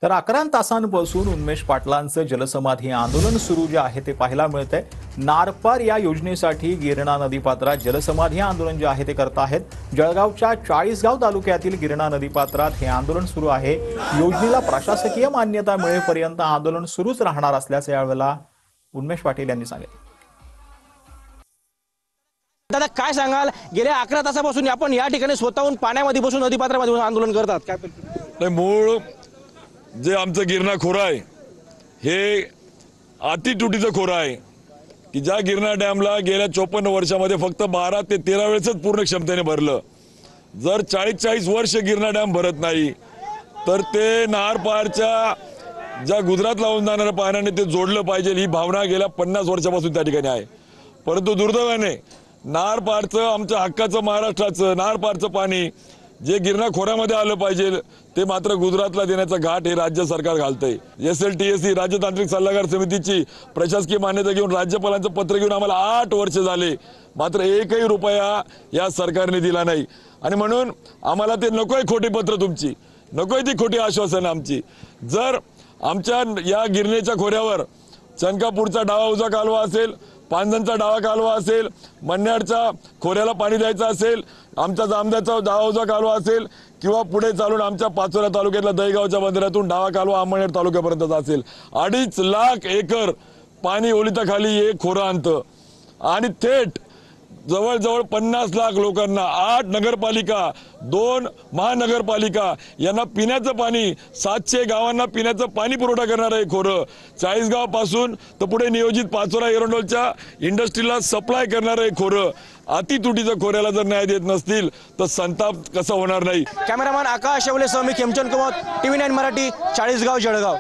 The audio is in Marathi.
तर 11 तासांपासून उन्मेष पाटलांचं जलसमाधी आंदोलन सुरू जे आहे ते पाहायला मिळतंय। नारपार या योजनेसाठी गिरणा नदीपात्रात जलसमाधी आंदोलन जे आहे ते करत आहेत। जळगावच्या चाळीसगाव तालुक्यातील गिरणा नदीपात्रात हे आंदोलन सुरू आहे। योजनेला प्रशासकीय मान्यता मिळेपर्यंत आंदोलन सुरूच राहणार असल्याचे यावेळेला उन्मेष पाटील यांनी सांगितले। दादा काय सांगाल, गेल्या 11 तासापासून आपण या ठिकाणी स्वतःहून पाण्यामध्ये बसून नदीपात्रामध्ये आंदोलन करतात काय? मूळ जे आमचं गिरणा खोरं आहे हे अतितुटीचं खोरं आहे की ज्या गिरणा डॅमला गेल्या 54 वर्षामध्ये फक्त 12 ते 13 वेळेसच पूर्ण क्षमतेने भरलं। जर 40-40 वर्ष गिरणा डॅम भरत नाही तर ते नारपारच्या ज्या गुजरात लावून जाणाऱ्या पाण्याने ते जोडलं पाहिजे ही भावना गेल्या 50 वर्षापासून त्या ठिकाणी आहे। परंतु दुर्दैवाने नारपारचं आमच्या हक्काचं महाराष्ट्राचं नारपारचं पाणी जे गिरणा खोऱ्यामध्ये आलं पाहिजे ते मात्र गुजरातला देण्याचा घाट हे राज्य सरकार घालतंय। SLTSC राज्य तांत्रिक सल्लागार समितीची प्रशासकीय मान्यता घेऊन राज्यपालांचं पत्र घेऊन आम्हाला 8 वर्ष झाले, मात्र एकही रुपया या सरकारने दिला नाही। आणि म्हणून आम्हाला ते नकोय खोटी पत्र तुमची, नकोय ती खोटी आश्वासन आमची। जर आमच्या या गिरणेच्या खोऱ्यावर चनकापूरचा डावा उजवा कालवा असेल, पांजणचा डावा कालवा असेल, मन्याडच्या खोऱ्याला पाणी द्यायचं असेल, आमच्या जामदाचा डावा उजवा कालवा असेल किंवा पुढे चालून आमच्या पाचोरा तालुक्यातल्या दहीगावच्या बंदरातून डावा कालवा अंमळनेर तालुक्यापर्यंतचा असेल, 2.5 लाख एकर पाणी ओलिताखाली हे खोरं आणतं आणि थेट जवळजवळ 50 लाख लोकांना 8 नगरपालिका 2 महानगरपालिका यांना पिण्याचं पाणी 700 गावांना पिण्याचं पाणी पुरवठा करणारं हे खोरं, 40 गावापासून तर पुढे नियोजित पाचोरा एरंडोलच्या इंडस्ट्रीला सप्लाय करणारं हे खोरं अतितुटीचं खोऱ्याला जर न्याय देत नसतील तर संताप कसा होणार नाही। कॅमेरामॅन आकाश शेवलेसह मी खेमचंद कुमार, TV9 मराठी, चाळीसगाव जळगाव।